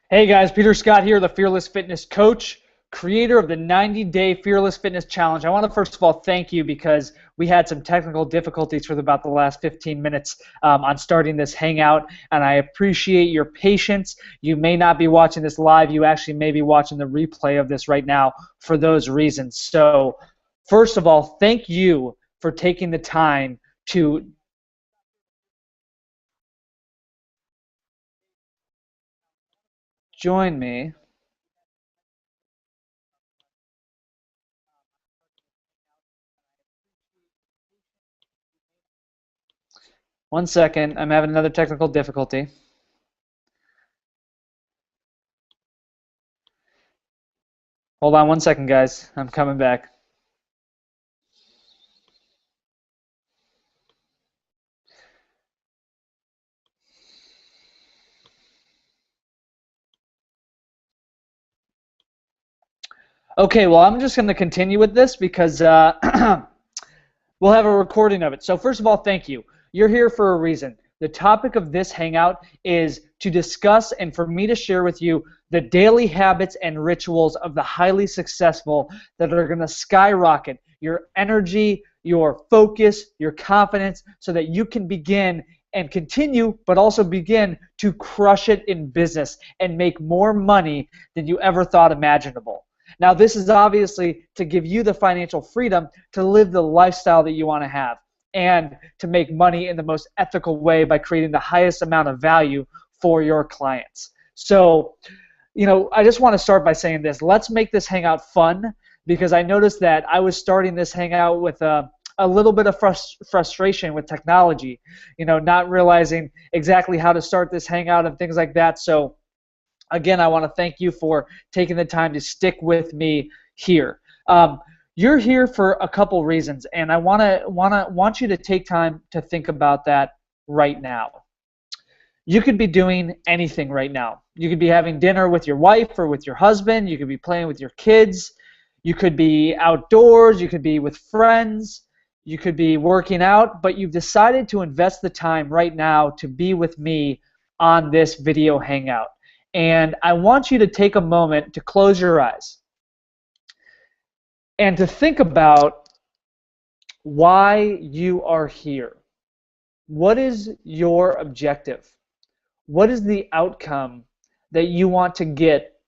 Hey guys, Peter Scott here, the Fearless Fitness Coach, creator of the 90-Day Fearless Fitness Challenge. I want to first of all thank you because we had some technical difficulties for about the last 15 minutes on starting this hangout, and I appreciate your patience. You may not be watching this live. You actually may be watching the replay of this right now for those reasons. So first of all, thank you for taking the time to join me. One second, I'm having another technical difficulty. Hold on one second, guys. I'm coming back. Okay, well, I'm just going to continue with this because we'll have a recording of it. So first of all, thank you. You're here for a reason. The topic of this hangout is to discuss and for me to share with you the daily habits and rituals of the highly successful that are going to skyrocket your energy, your focus, your confidence, so that you can begin and continue, but also begin to crush it in business and make more money than you ever thought imaginable. Now, this is obviously to give you the financial freedom to live the lifestyle that you want to have and to make money in the most ethical way by creating the highest amount of value for your clients. So, I just want to start by saying this. Let's make this hangout fun because I noticed that I was starting this hangout with a little bit of frustration with technology, not realizing exactly how to start this hangout and things like that. So, again, I want to thank you for taking the time to stick with me here. You're here for a couple reasons, and I want you to take time to think about that right now. You could be doing anything right now. You could be having dinner with your wife or with your husband. You could be playing with your kids. You could be outdoors. You could be with friends. You could be working out, but you've decided to invest the time right now to be with me on this video hangout. And I want you to take a moment to close your eyes and to think about why you are here. What is your objective? What is the outcome that you want to get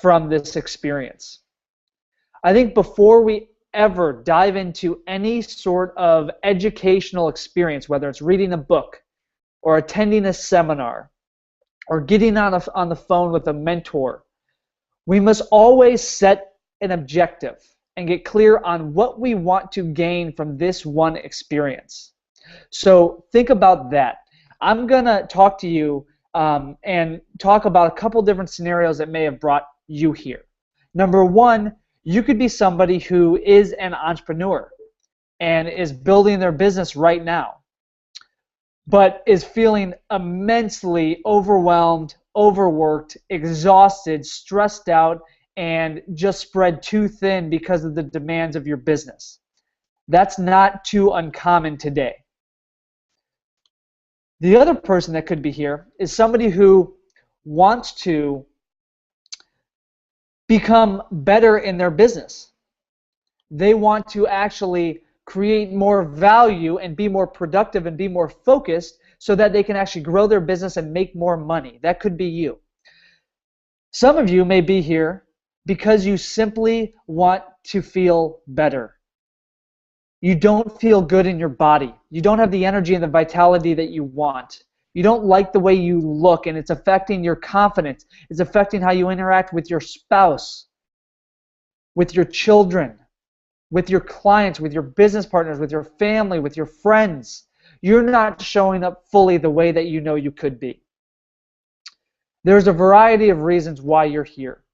from this experience? I think before we ever dive into any sort of educational experience, whether it's reading a book or attending a seminar or getting on the phone with a mentor, we must always set an objective and get clear on what we want to gain from this one experience. So think about that. I'm going to talk to you and talk about a couple different scenarios that may have brought you here. Number one, you could be somebody who is an entrepreneur and is building their business right now, but is feeling immensely overwhelmed, overworked, exhausted, stressed out, and just spread too thin because of the demands of your business. That's not too uncommon today. The other person that could be here is somebody who wants to become better in their business. They want to actually create more value and be more productive and be more focused so that they can actually grow their business and make more money. That could be you. Some of you may be here because you simply want to feel better. You don't feel good in your body. You don't have the energy and the vitality that you want. You don't like the way you look, and it's affecting your confidence. It's affecting how you interact with your spouse, with your children, with your clients, with your business partners, with your family, with your friends. You're not showing up fully the way that you know you could be. There's a variety of reasons why you're here.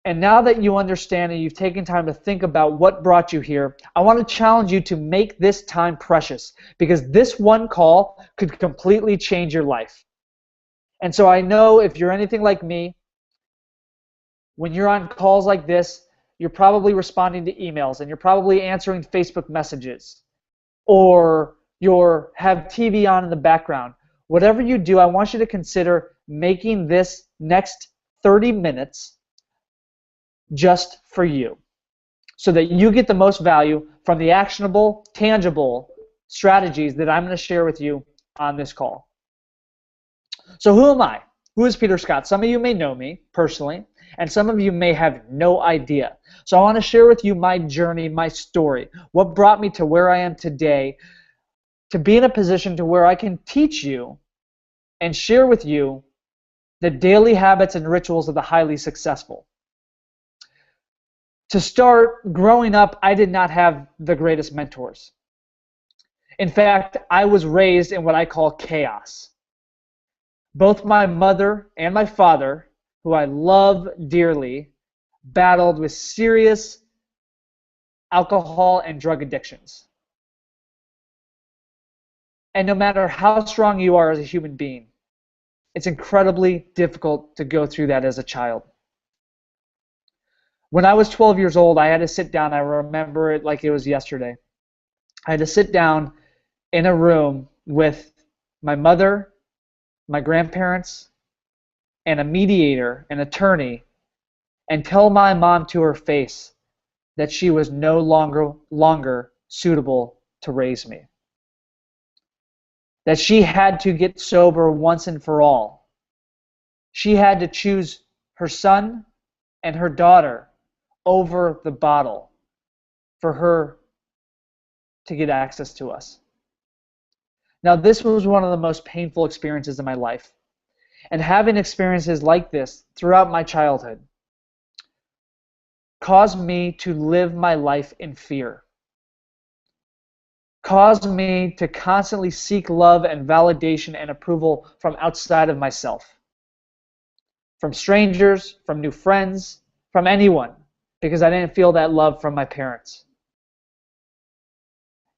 And now that you understand and you've taken time to think about what brought you here, I want to challenge you to make this time precious because this one call could completely change your life. And so I know if you're anything like me, when you're on calls like this, you're probably responding to emails and you're probably answering Facebook messages or you have TV on in the background whatever you do, I want you to consider making this next 30 minutes just for you, so that you get the most value from the actionable, tangible strategies that I'm going to share with you on this call. So who am I? Who is Peter Scott? Some of you may know me personally, and some of you may have no idea. So I want to share with you my journey, my story, what brought me to where I am today, to be in a position to where I can teach you and share with you the daily habits and rituals of the highly successful. To start, growing up, I did not have the greatest mentors. In fact, I was raised in what I call chaos. Both my mother and my father, who I love dearly, battled with serious alcohol and drug addictions. And no matter how strong you are as a human being, it's incredibly difficult to go through that as a child. When I was 12 years old, I had to sit down. I remember it like it was yesterday. I had to sit down in a room with my mother, my grandparents, and a mediator, an attorney, and tell my mom to her face that she was no longer suitable to raise me. That she had to get sober once and for all. She had to choose her son and her daughter over the bottle for her to get access to us. Now, this was one of the most painful experiences in my life. And having experiences like this throughout my childhood caused me to live my life in fear. Caused me to constantly seek love and validation and approval from outside of myself. From strangers, from new friends, from anyone, because I didn't feel that love from my parents.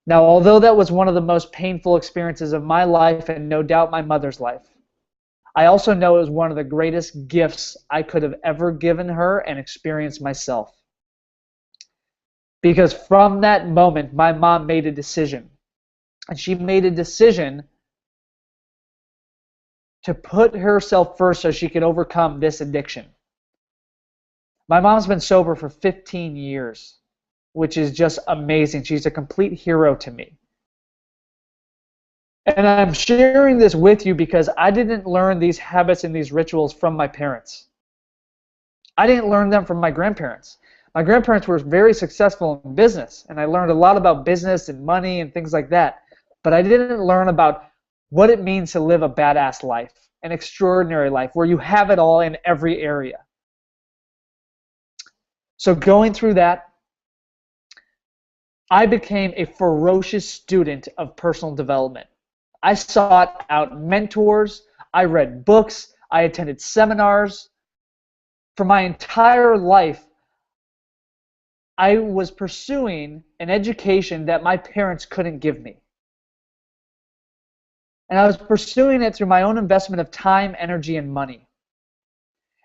Now, although that was one of the most painful experiences of my life and no doubt my mother's life, I also know it was one of the greatest gifts I could have ever given her and experienced myself. Because from that moment, my mom made a decision. And she made a decision to put herself first so she could overcome this addiction. My mom's been sober for 15 years, which is just amazing. She's a complete hero to me. And I'm sharing this with you because I didn't learn these habits and these rituals from my parents. I didn't learn them from my grandparents. My grandparents were very successful in business, and I learned a lot about business and money and things like that. But I didn't learn about what it means to live a badass life, an extraordinary life, where you have it all in every area. So going through that, I became a ferocious student of personal development. I sought out mentors, I read books, I attended seminars. For my entire life, I was pursuing an education that my parents couldn't give me. And I was pursuing it through my own investment of time, energy, and money.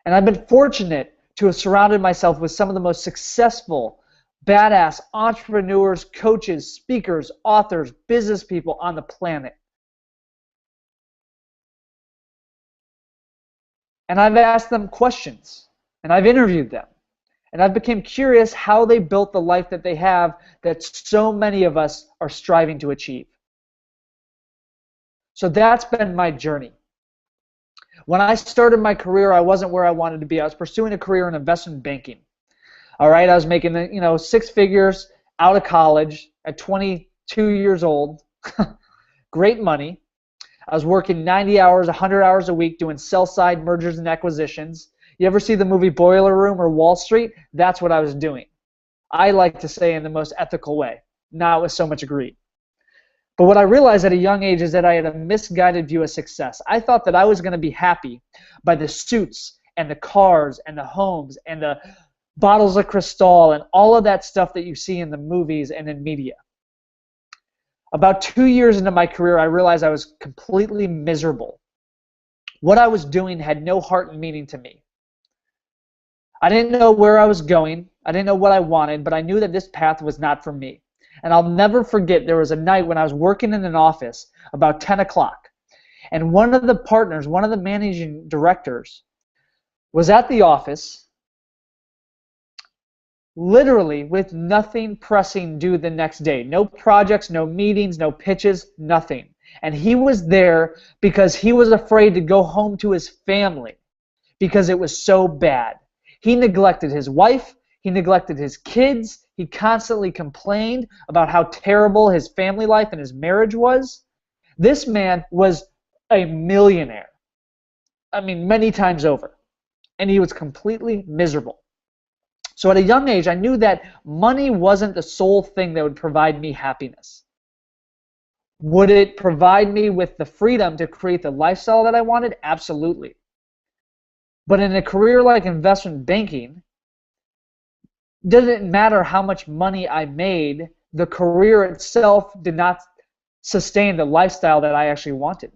And I've been fortunate to have surrounded myself with some of the most successful, badass entrepreneurs, coaches, speakers, authors, business people on the planet. And I've asked them questions, and I've interviewed them, and I've become curious how they built the life that they have that so many of us are striving to achieve. So that's been my journey. When I started my career, I wasn't where I wanted to be. I was pursuing a career in investment banking. All right, I was making, 6 figures out of college at 22 years old. Great money. I was working 90 hours, 100 hours a week doing sell-side mergers and acquisitions. You ever see the movie Boiler Room or Wall Street? That's what I was doing. I like to say in the most ethical way, not with so much greed. But what I realized at a young age is that I had a misguided view of success. I thought that I was going to be happy by the suits and the cars and the homes and the bottles of Cristal and all of that stuff that you see in the movies and in media. About 2 years into my career, I realized I was completely miserable. What I was doing had no heart and meaning to me. I didn't know where I was going. I didn't know what I wanted, but I knew that this path was not for me. And I'll never forget, there was a night when I was working in an office about 10 o'clock, And one of the partners, one of the managing directors, was at the office literally with nothing pressing due the next day. No projects, no meetings, no pitches, nothing. And he was there because he was afraid to go home to his family because it was so bad. He neglected his wife. He neglected his kids. He constantly complained about how terrible his family life and his marriage was. This man was a millionaire. I mean, many times over. And he was completely miserable. So at a young age, I knew that money wasn't the sole thing that would provide me happiness. Would it provide me with the freedom to create the lifestyle that I wanted? Absolutely. But in a career like investment banking, doesn't matter how much money I made, the career itself did not sustain the lifestyle that I actually wanted.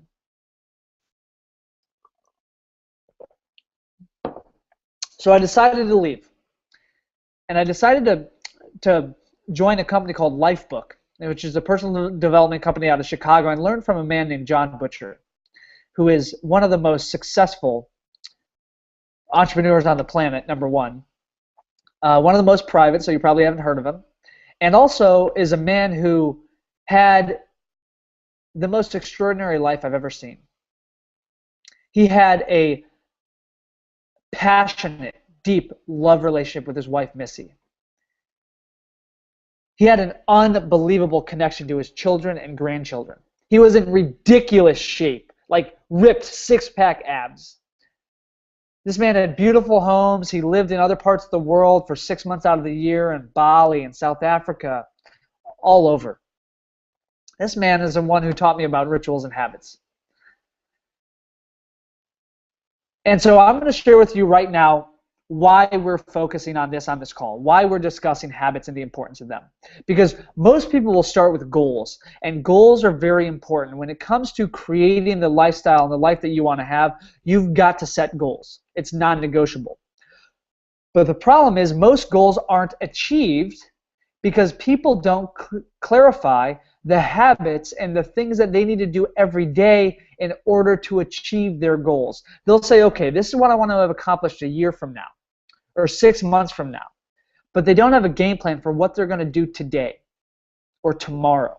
So I decided to leave. And I decided to join a company called Lifebook, which is a personal development company out of Chicago, and learn from a man named John Butcher, who is one of the most successful entrepreneurs on the planet, number one. One of the most private, so you probably haven't heard of him. And also is a man who had the most extraordinary life I've ever seen. He had a passionate, deep love relationship with his wife, Missy. He had an unbelievable connection to his children and grandchildren. He was in ridiculous shape, like ripped six-pack abs. This man had beautiful homes. He lived in other parts of the world for 6 months out of the year in Bali and South Africa, all over. This man is the one who taught me about rituals and habits. And so I'm going to share with you right now why we're focusing on this call, why we're discussing habits and the importance of them. Because most people will start with goals, and goals are very important. When it comes to creating the lifestyle and the life that you want to have, you've got to set goals. It's non-negotiable. But the problem is most goals aren't achieved because people don't clarify the habits and the things that they need to do every day in order to achieve their goals. They'll say, okay, this is what I want to have accomplished a year from now or 6 months from now. But they don't have a game plan for what they're going to do today or tomorrow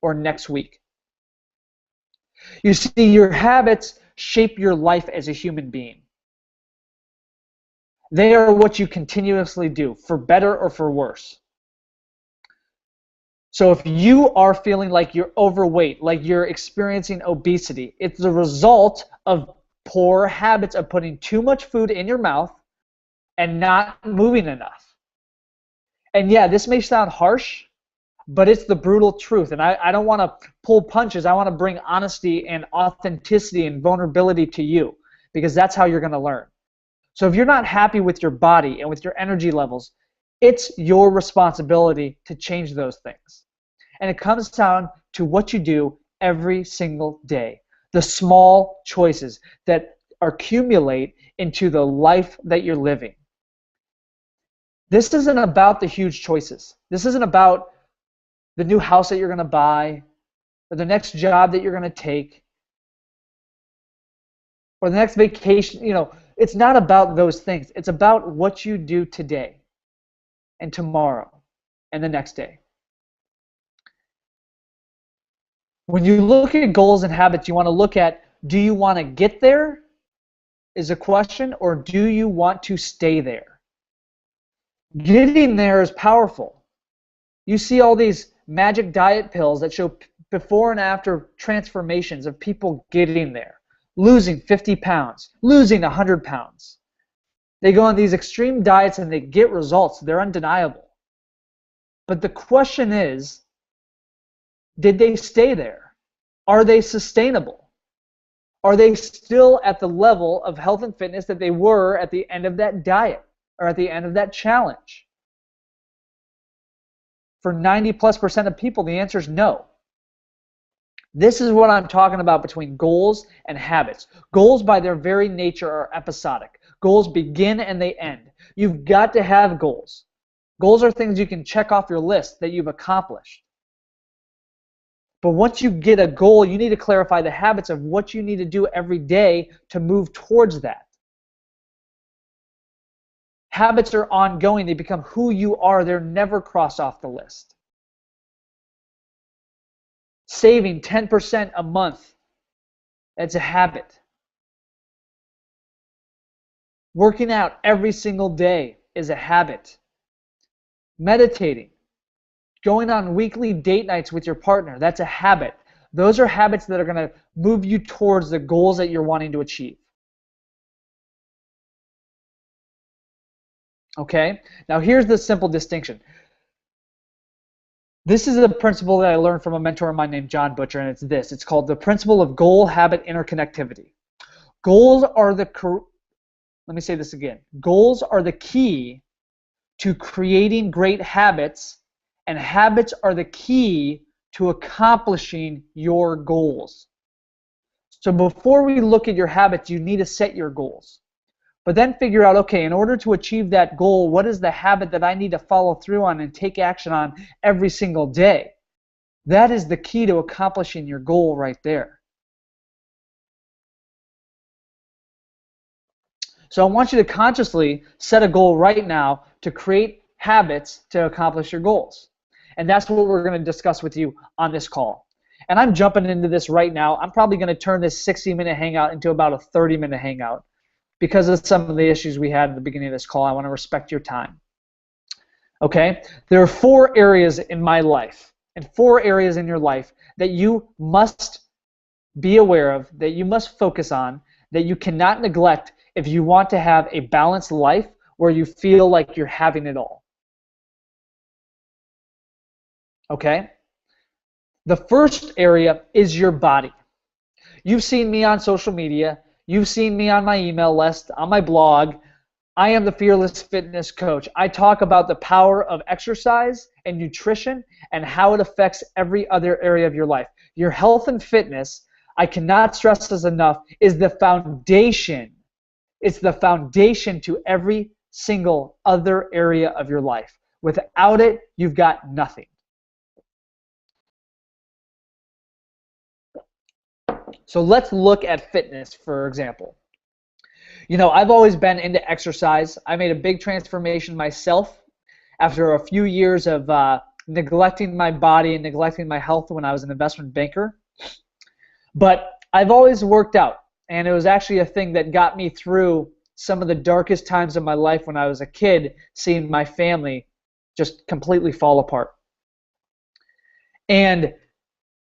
or next week. You see, your habits shape your life as a human being. They are what you continuously do, for better or for worse. So if you are feeling like you're overweight, like you're experiencing obesity, it's the result of poor habits of putting too much food in your mouth and not moving enough. And yeah, this may sound harsh, but it's the brutal truth. And I don't want to pull punches. I want to bring honesty and authenticity and vulnerability to you because that's how you're going to learn. So if you're not happy with your body and with your energy levels, it's your responsibility to change those things. And it comes down to what you do every single day. The small choices that accumulate into the life that you're living. This isn't about the huge choices. This isn't about the new house that you're going to buy or the next job that you're going to take or the next vacation. You know, it's not about those things. It's about what you do today and tomorrow and the next day. When you look at goals and habits, you want to look at, do you want to get there is a question, or do you want to stay there? Getting there is powerful. You see all these magic diet pills that show before and after transformations of people getting there, losing 50 pounds, losing 100 pounds. They go on these extreme diets and they get results. They're undeniable. But the question is, did they stay there? Are they sustainable? Are they still at the level of health and fitness that they were at the end of that diet or at the end of that challenge? For 90+% of people, the answer is no. This is what I'm talking about between goals and habits. Goals by their very nature are episodic. Goals begin and they end. You've got to have goals. Goals are things you can check off your list that you've accomplished. But once you get a goal, you need to clarify the habits of what you need to do every day to move towards that. Habits are ongoing. They become who you are. They're never crossed off the list. Saving 10% a month, that's a habit. Working out every single day is a habit. Meditating, going on weekly date nights with your partner, that's a habit. Those are habits that are going to move you towards the goals that you're wanting to achieve. Okay? Now here's the simple distinction. This is a principle that I learned from a mentor of mine named John Butcher, and it's this. It's called the principle of goal-habit interconnectivity. Goals are let me say this again. Goals are the key to creating great habits, and habits are the key to accomplishing your goals. So before we look at your habits, you need to set your goals. But then figure out, okay, in order to achieve that goal, what is the habit that I need to follow through on and take action on every single day? That is the key to accomplishing your goal right there. So I want you to consciously set a goal right now to create habits to accomplish your goals. And that's what we're going to discuss with you on this call. And I'm jumping into this right now. I'm probably going to turn this 60-minute hangout into about a 30-minute hangout. Because of some of the issues we had at the beginning of this call, I want to respect your time. Okay? There are 4 areas in my life and 4 areas in your life that you must be aware of, that you must focus on, that you cannot neglect if you want to have a balanced life where you feel like you're having it all. Okay? The first area is your body. You've seen me on social media. You've seen me on my email list, on my blog. I am the Fearless Fitness Coach. I talk about the power of exercise and nutrition and how it affects every other area of your life. Your health and fitness, I cannot stress this enough, is the foundation. It's the foundation to every single other area of your life. Without it, you've got nothing. So let's look at fitness, for example. You know, I've always been into exercise. I made a big transformation myself after a few years of neglecting my body and neglecting my health when I was an investment banker. But I've always worked out, and it was actually a thing that got me through some of the darkest times of my life when I was a kid, seeing my family just completely fall apart. And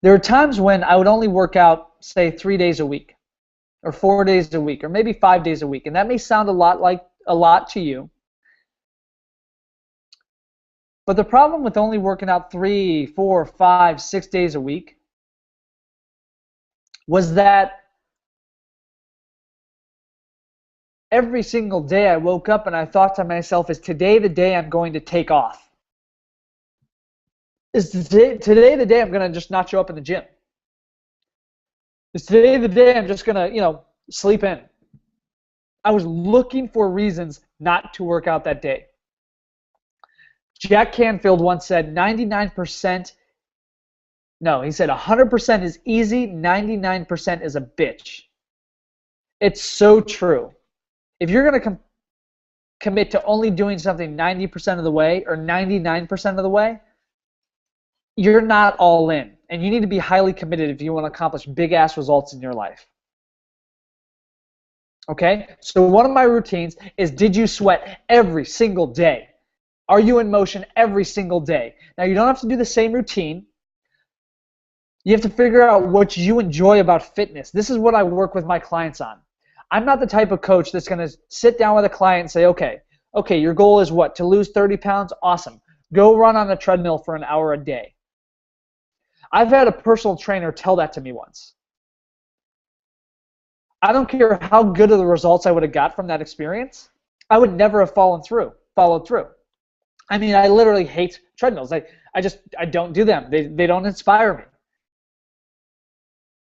there are times when I would only work out, say, 3 days a week, or 4 days a week, or maybe 5 days a week. And that may sound a lot to you. But the problem with only working out 3, 4, 5, 6 days a week was that every single day I woke up and I thought to myself, is today the day I'm going to take off? Is today the day I'm going to just not show up in the gym? Is today the day I'm just going to, sleep in? I was looking for reasons not to work out that day. Jack Canfield once said 99%, no, he said 100% is easy, 99% is a bitch. It's so true. If you're going to commit to only doing something 90% of the way or 99% of the way, you're not all in. And you need to be highly committed if you want to accomplish big-ass results in your life. Okay? So one of my routines is, did you sweat every single day? Are you in motion every single day? Now, you don't have to do the same routine. You have to figure out what you enjoy about fitness. This is what I work with my clients on. I'm not the type of coach that's going to sit down with a client and say, okay, your goal is what? To lose 30 pounds? Awesome. Go run on a treadmill for an hour a day. I've had a personal trainer tell that to me once. I don't care how good of the results I would have got from that experience. I would never have followed through. I mean, I literally hate treadmills. I don't do them. They don't inspire me.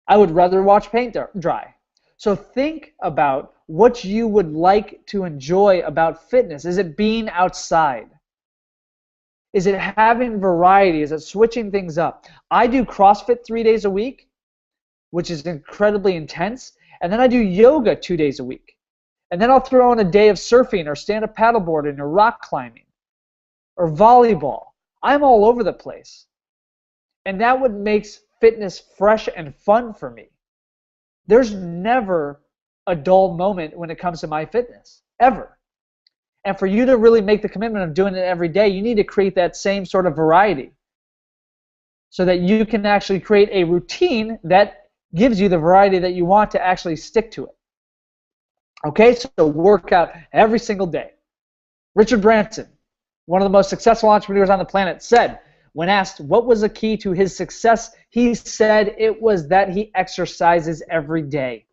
I would rather watch paint dry. So think about what you would like to enjoy about fitness. Is it being outside? Is it having variety? Is it switching things up? I do CrossFit 3 days a week, which is incredibly intense, and then I do yoga 2 days a week. And then I'll throw in a day of surfing or stand-up paddleboarding or rock climbing or volleyball. I'm all over the place. And that what makes fitness fresh and fun for me. There's never a dull moment when it comes to my fitness, ever. And for you to really make the commitment of doing it every day, you need to create that same sort of variety so that you can actually create a routine that gives you the variety that you want to actually stick to it. Okay, so work out every single day. Richard Branson, one of the most successful entrepreneurs on the planet, said, when asked what was the key to his success, he said it was that he exercises every day.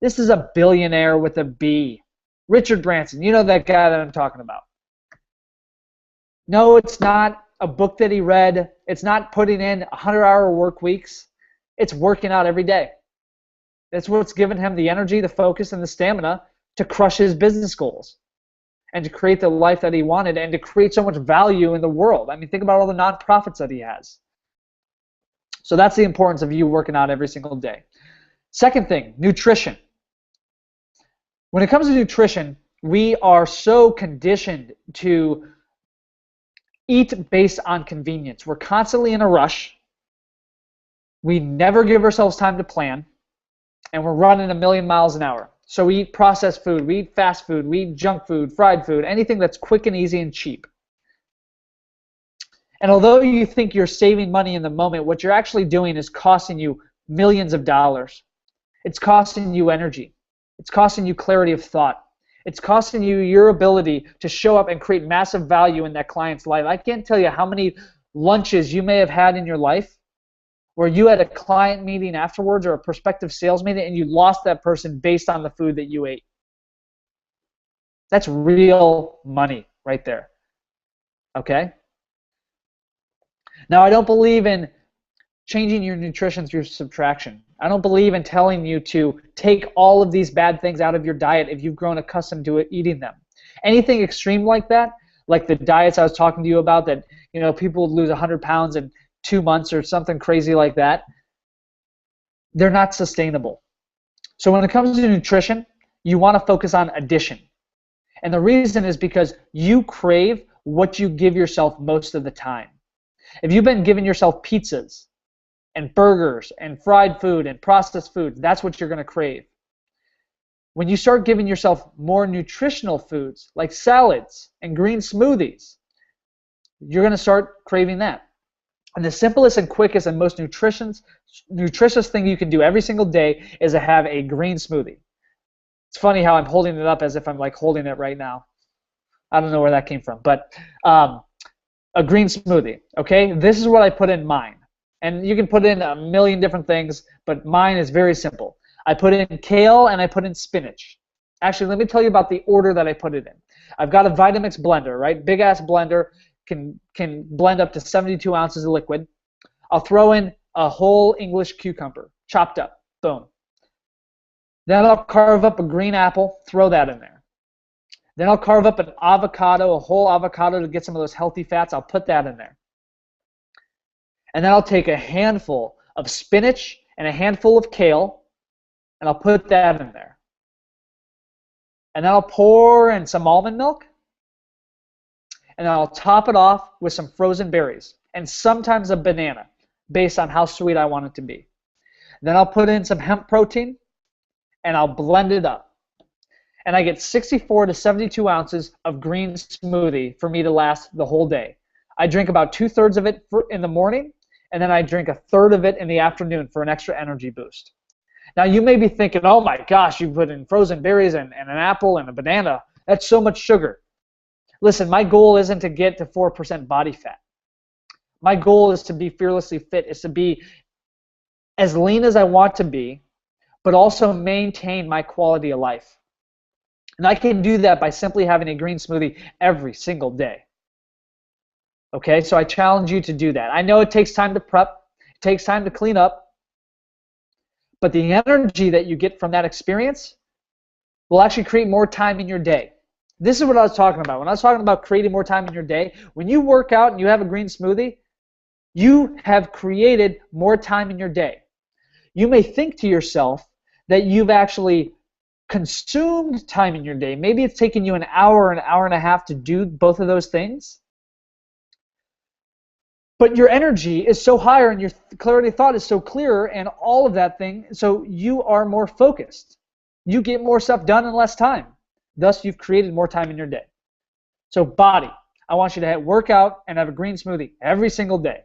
This is a billionaire with a B. Richard Branson, you know that guy that I'm talking about. No, it's not a book that he read. It's not putting in 100-hour work weeks. It's working out every day. That's what's given him the energy, the focus, and the stamina to crush his business goals and to create the life that he wanted and to create so much value in the world. I mean, think about all the nonprofits that he has. So that's the importance of you working out every single day. Second thing, nutrition. When it comes to nutrition, we are so conditioned to eat based on convenience. We're constantly in a rush. We never give ourselves time to plan, and we're running a million miles an hour. So we eat processed food, we eat fast food, we eat junk food, fried food, anything that's quick and easy and cheap. And although you think you're saving money in the moment, what you're actually doing is costing you millions of dollars. It's costing you energy. It's costing you clarity of thought. It's costing you your ability to show up and create massive value in that client's life. I can't tell you how many lunches you may have had in your life where you had a client meeting afterwards or a prospective sales meeting and you lost that person based on the food that you ate. That's real money right there. Okay? Now, I don't believe in changing your nutrition through subtraction. I don't believe in telling you to take all of these bad things out of your diet if you've grown accustomed to eating them. Anything extreme like that, like the diets I was talking to you about that, you know, people would lose 100 pounds in 2 months or something crazy like that, they're not sustainable. So when it comes to nutrition, you want to focus on addition. And the reason is because you crave what you give yourself most of the time. If you've been giving yourself pizzas and burgers and fried food and processed food, that's what you're going to crave. When you start giving yourself more nutritional foods like salads and green smoothies, you're going to start craving that. And the simplest and quickest and most nutritious thing you can do every single day is to have a green smoothie. It's funny how I'm holding it up as if I'm like holding it right now. I don't know where that came from, but a green smoothie, okay? This is what I put in mine. And you can put in a million different things, but mine is very simple. I put in kale and I put in spinach. Actually, let me tell you about the order that I put it in. I've got a Vitamix blender, right? Big ass blender, can blend up to 72 ounces of liquid. I'll throw in a whole English cucumber, chopped up, boom. Then I'll carve up a green apple, throw that in there. Then I'll carve up an avocado, a whole avocado to get some of those healthy fats. I'll put that in there. And then I'll take a handful of spinach and a handful of kale, and I'll put that in there. And then I'll pour in some almond milk, and then I'll top it off with some frozen berries, and sometimes a banana, based on how sweet I want it to be. Then I'll put in some hemp protein, and I'll blend it up. And I get 64 to 72 ounces of green smoothie for me to last the whole day. I drink about 2/3 of it in the morning, and then I drink 1/3 of it in the afternoon for an extra energy boost. Now you may be thinking, oh my gosh, you put in frozen berries and an apple and a banana. That's so much sugar. Listen, my goal isn't to get to 4% body fat. My goal is to be fearlessly fit, is to be as lean as I want to be, but also maintain my quality of life. And I can do that by simply having a green smoothie every single day. Okay, so I challenge you to do that. I know it takes time to prep, it takes time to clean up, but the energy that you get from that experience will actually create more time in your day. This is what I was talking about. When I was talking about creating more time in your day, when you work out and you have a green smoothie, you have created more time in your day. You may think to yourself that you've actually consumed time in your day. Maybe it's taken you an hour and a half to do both of those things. But your energy is so higher and your clarity of thought is so clearer and all of that thing, so you are more focused. You get more stuff done in less time. Thus, you've created more time in your day. So body, I want you to work out and have a green smoothie every single day.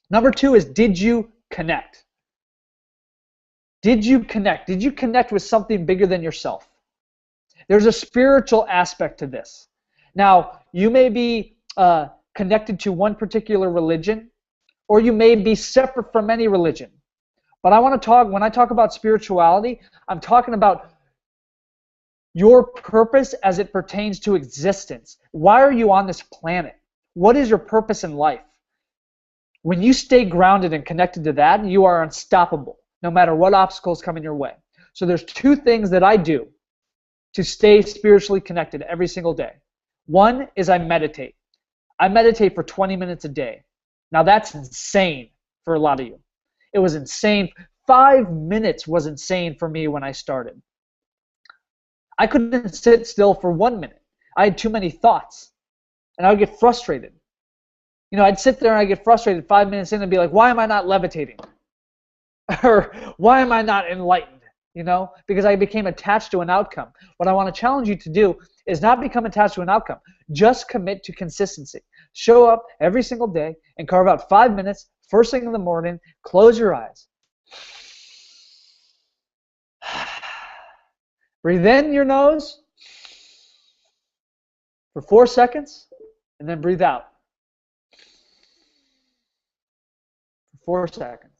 Number 2 is, did you connect? Did you connect? Did you connect with something bigger than yourself? There's a spiritual aspect to this. Now, you may be connected to one particular religion, or you may be separate from any religion. But I want to talk, when I talk about spirituality, I'm talking about your purpose as it pertains to existence. Why are you on this planet? What is your purpose in life? When you stay grounded and connected to that, you are unstoppable, no matter what obstacles come in your way. So there's 2 things that I do to stay spiritually connected every single day. One is I meditate. I meditate for 20 minutes a day. Now that's insane for a lot of you. It was insane. 5 minutes was insane for me when I started. I couldn't sit still for 1 minute. I had too many thoughts, and I would get frustrated. You know, I'd sit there and I'd get frustrated 5 minutes in and be like, why am I not levitating? Or why am I not enlightened? You know, because I became attached to an outcome. What I want to challenge you to do is not become attached to an outcome. Just commit to consistency. Show up every single day and carve out 5 minutes, first thing in the morning, close your eyes. Breathe in your nose for 4 seconds, and then breathe out for 4 seconds.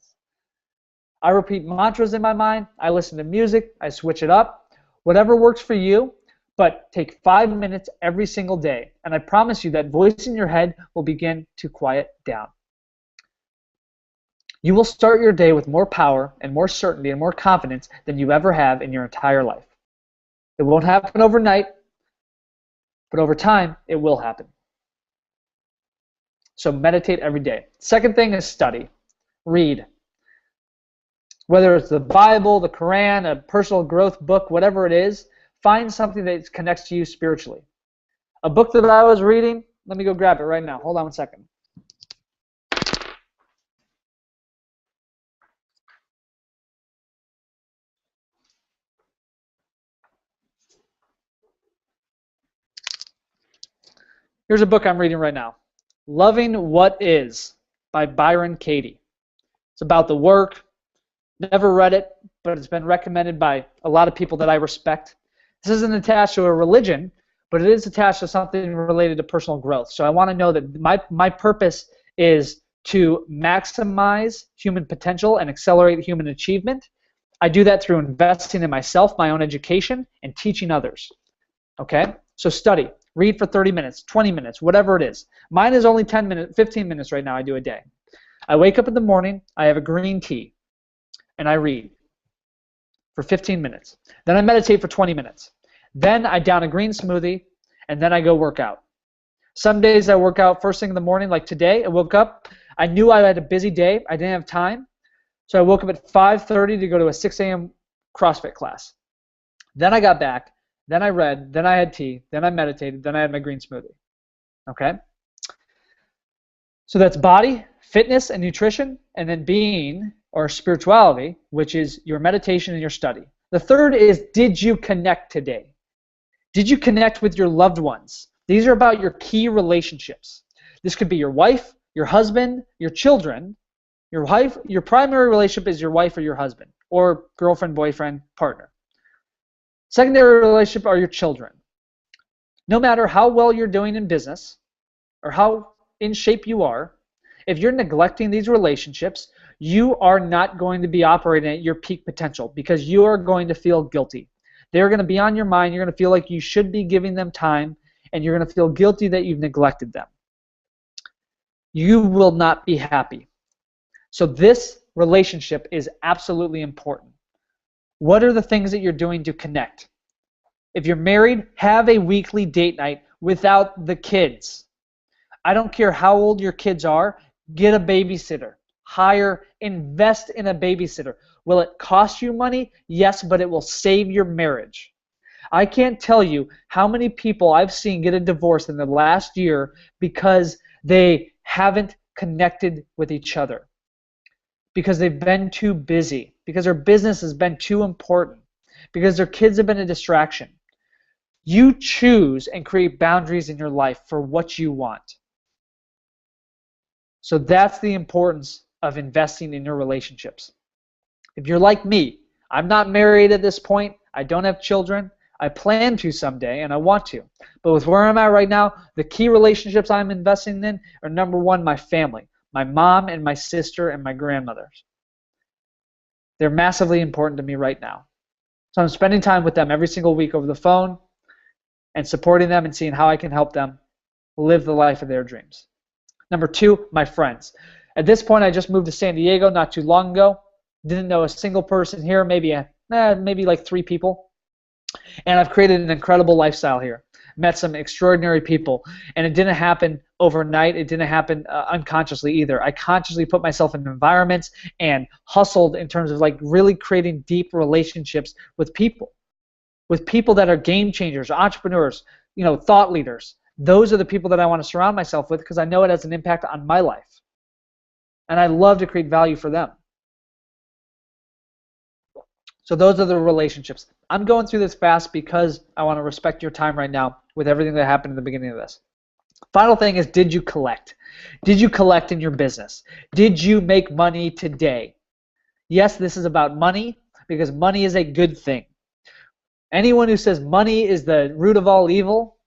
I repeat mantras in my mind. I listen to music. I switch it up. Whatever works for you, but take 5 minutes every single day. And I promise you that voice in your head will begin to quiet down. You will start your day with more power and more certainty and more confidence than you ever have in your entire life. It won't happen overnight, but over time, it will happen. So meditate every day. Second thing is study. Read. Whether it's the Bible, the Quran, a personal growth book, whatever it is, find something that connects to you spiritually. A book that I was reading, let me go grab it right now. Hold on 1 second. Here's a book I'm reading right now. Loving What Is by Byron Katie. It's about the work. Never read it, but it's been recommended by a lot of people that I respect. This isn't attached to a religion, but it is attached to something related to personal growth. So I want to know that my purpose is to maximize human potential and accelerate human achievement. I do that through investing in myself, my own education, and teaching others. Okay? So study. Read for 30 minutes, 20 minutes, whatever it is. Mine is only 10 minutes, 15 minutes right now I do a day. I wake up in the morning, I have a green tea, and I read for 15 minutes. Then I meditate for 20 minutes. Then I down a green smoothie, and then I go work out. Some days I work out first thing in the morning, like today. I woke up, I knew I had a busy day, I didn't have time, so I woke up at 5:30 to go to a 6 a.m. CrossFit class. Then I got back, then I read, then I had tea, then I meditated, then I had my green smoothie. Okay? So that's body, fitness, and nutrition, and then being, or spirituality, which is your meditation and your study. The third is, did you connect today? Did you connect with your loved ones? These are about your key relationships. This could be your wife, your husband, your children. Your wife, your primary relationship is your wife or your husband, or girlfriend, boyfriend, partner. Secondary relationship are your children. No matter how well you're doing in business or how in shape you are, if you're neglecting these relationships, you are not going to be operating at your peak potential because you are going to feel guilty. They're going to be on your mind. You're going to feel like you should be giving them time, and you're going to feel guilty that you've neglected them. You will not be happy. So this relationship is absolutely important. What are the things that you're doing to connect? If you're married, have a weekly date night without the kids. I don't care how old your kids are, get a babysitter. Hire, invest in a babysitter. Will it cost you money? Yes, but it will save your marriage. I can't tell you how many people I've seen get a divorce in the last year because they haven't connected with each other, because they've been too busy, because their business has been too important, because their kids have been a distraction. You choose and create boundaries in your life for what you want. So that's the importance of investing in your relationships. If you're like me, I'm not married at this point, I don't have children, I plan to someday, and I want to. But with where I'm at right now, the key relationships I'm investing in are, number one, my family, my mom and my sister and my grandmothers. They're massively important to me right now. So I'm spending time with them every single week over the phone and supporting them and seeing how I can help them live the life of their dreams. Number two, my friends. At this point, I just moved to San Diego not too long ago. Didn't know a single person here, maybe like 3 people. And I've created an incredible lifestyle here. Met some extraordinary people. And it didn't happen overnight. It didn't happen unconsciously either. I consciously put myself in environments and hustled in terms of like really creating deep relationships with people that are game changers, entrepreneurs, thought leaders. Those are the people that I want to surround myself with because I know it has an impact on my life. And I love to create value for them. So those are the relationships. I'm going through this fast because I want to respect your time right now with everything that happened in the beginning of this. Final thing is, did you collect? Did you collect in your business? Did you make money today? Yes, this is about money because money is a good thing. Anyone who says money is the root of all evil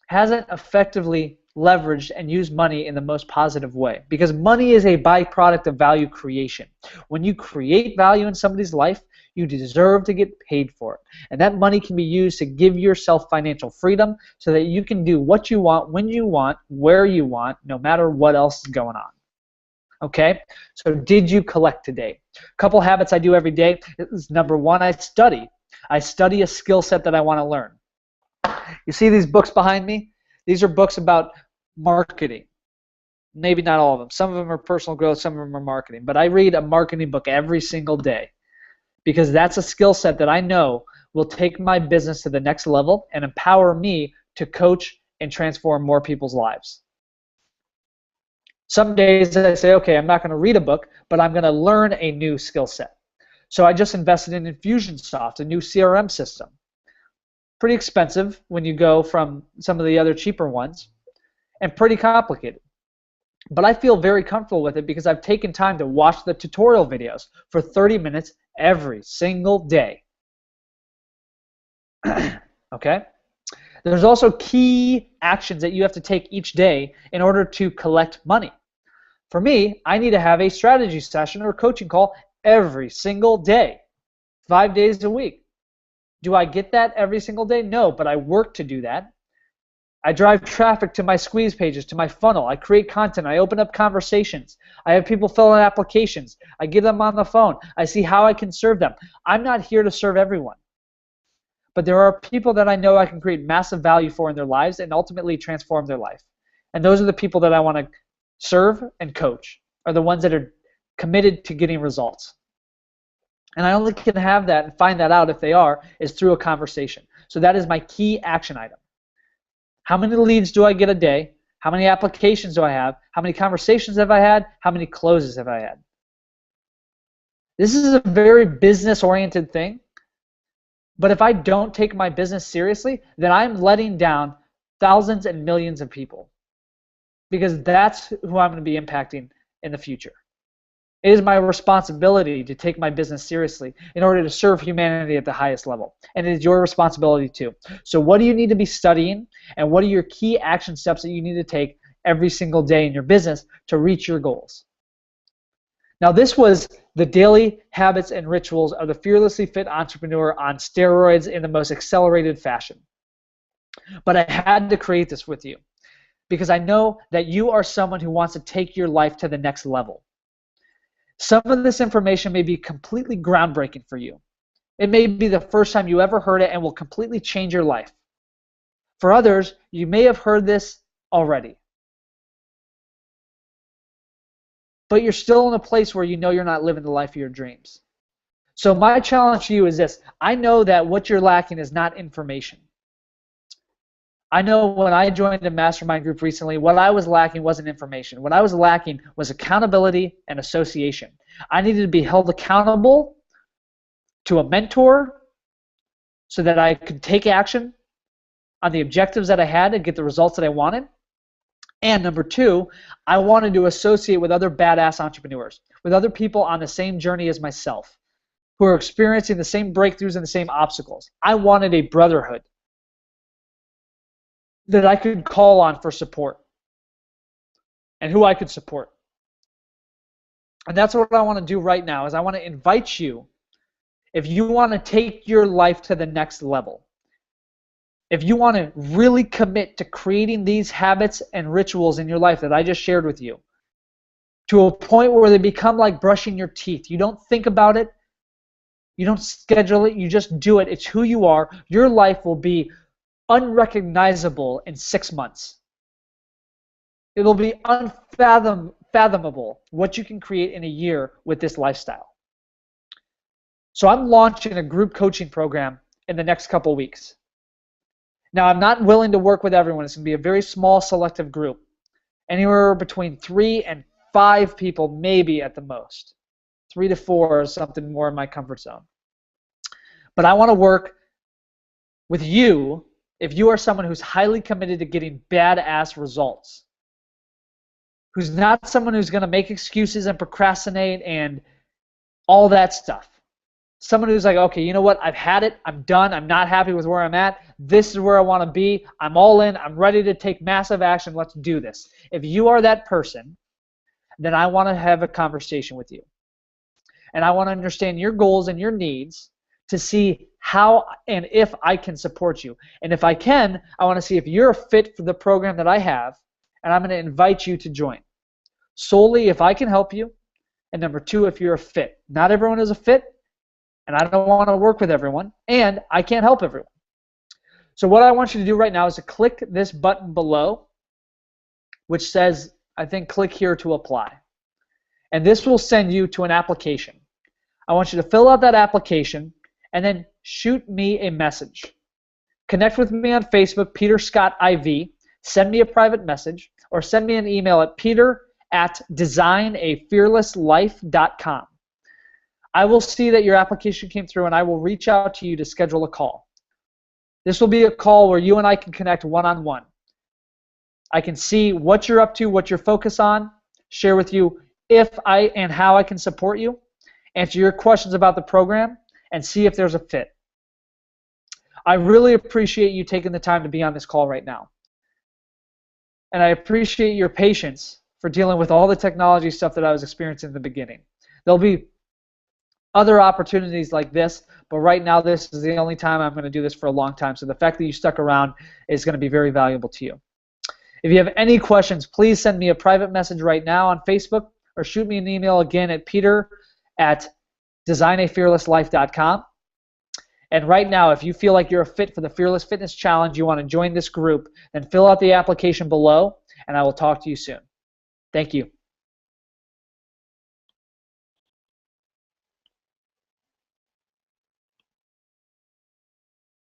hasn't effectively leveraged and used money in the most positive way, because money is a byproduct of value creation. When you create value in somebody's life, you deserve to get paid for it. And that money can be used to give yourself financial freedom so that you can do what you want, when you want, where you want, no matter what else is going on. Okay? So did you collect today? A couple habits I do every day is, number one, I study. I study a skill set that I want to learn. You see these books behind me? These are books about marketing. Maybe not all of them. Some of them are personal growth, some of them are marketing. But I read a marketing book every single day because that's a skill set that I know will take my business to the next level and empower me to coach and transform more people's lives. Some days I say, okay, I'm not going to read a book, but I'm going to learn a new skill set. So I just invested in Infusionsoft, a new CRM system. Pretty expensive when you go from some of the other cheaper ones, and pretty complicated. But I feel very comfortable with it because I've taken time to watch the tutorial videos for 30 minutes every single day. Okay? There's also key actions that you have to take each day in order to collect money. For me, I need to have a strategy session or coaching call every single day, 5 days a week. Do I get that every single day? No, but I work to do that. I drive traffic to my squeeze pages, to my funnel. I create content. I open up conversations. I have people fill in applications. I get them on the phone. I see how I can serve them. I'm not here to serve everyone. But there are people that I know I can create massive value for in their lives and ultimately transform their life. And those are the people that I want to serve and coach, are the ones that are committed to getting results. And I only can have that and find that out if they are, is through a conversation. So that is my key action item. How many leads do I get a day? How many applications do I have? How many conversations have I had? How many closes have I had? This is a very business-oriented thing. But if I don't take my business seriously, then I'm letting down thousands and millions of people, because that's who I'm going to be impacting in the future. It is my responsibility to take my business seriously in order to serve humanity at the highest level. And it is your responsibility too. So what do you need to be studying, and what are your key action steps that you need to take every single day in your business to reach your goals? Now, this was the daily habits and rituals of the Fearlessly Fit Entrepreneur on steroids in the most accelerated fashion. But I had to create this with you because I know that you are someone who wants to take your life to the next level. Some of this information may be completely groundbreaking for you. It may be the first time you ever heard it and will completely change your life. For others, you may have heard this already. But you're still in a place where you know you're not living the life of your dreams. So my challenge to you is this. I know that what you're lacking is not information. I know when I joined a mastermind group recently, what I was lacking wasn't information. What I was lacking was accountability and association. I needed to be held accountable to a mentor so that I could take action on the objectives that I had to get the results that I wanted. And number two, I wanted to associate with other badass entrepreneurs, with other people on the same journey as myself, who are experiencing the same breakthroughs and the same obstacles. I wanted a brotherhood that I could call on for support and who I could support. And that's what I want to do right now, is I want to invite you, if you want to take your life to the next level, if you want to really commit to creating these habits and rituals in your life that I just shared with you, to a point where they become like brushing your teeth. You don't think about it. You don't schedule it. You just do it. It's who you are. Your life will be unrecognizable in 6 months. It will be unfathomable what you can create in a year with this lifestyle. So I'm launching a group coaching program in the next couple weeks. Now, I'm not willing to work with everyone. It's going to be a very small, selective group. Anywhere between 3 and 5 people, maybe at the most. 3 to 4 is something more in my comfort zone. But I want to work with you if you are someone who's highly committed to getting badass results, who's not someone who's going to make excuses and procrastinate and all that stuff. Someone who's like, okay, you know what? I've had it. I'm done. I'm not happy with where I'm at. This is where I want to be. I'm all in. I'm ready to take massive action. Let's do this. If you are that person, then I want to have a conversation with you. And I want to understand your goals and your needs to see how and if I can support you. And if I can, I want to see if you're a fit for the program that I have, and I'm going to invite you to join. Solely if I can help you, and number two, if you're a fit. Not everyone is a fit, and I don't want to work with everyone, and I can't help everyone. So what I want you to do right now is to click this button below, which says, I think, click here to apply. And this will send you to an application. I want you to fill out that application and then shoot me a message. Connect with me on Facebook, Peter Scott IV. Send me a private message or send me an email at peter@designafearlesslife.com. I will see that your application came through and I will reach out to you to schedule a call. This will be a call where you and I can connect one-on-one. I can see what you're up to, what you're focused on, share with you if I and how I can support you, answer your questions about the program, and see if there's a fit. I really appreciate you taking the time to be on this call right now. And I appreciate your patience for dealing with all the technology stuff that I was experiencing in the beginning. There'll be other opportunities like this, but right now this is the only time I'm going to do this for a long time. So the fact that you stuck around is going to be very valuable to you. If you have any questions, please send me a private message right now on Facebook or shoot me an email again at peter@designafearlesslife.com. And right now, if you feel like you're a fit for the Fearless Fitness Challenge, you want to join this group, then fill out the application below, and I will talk to you soon. Thank you.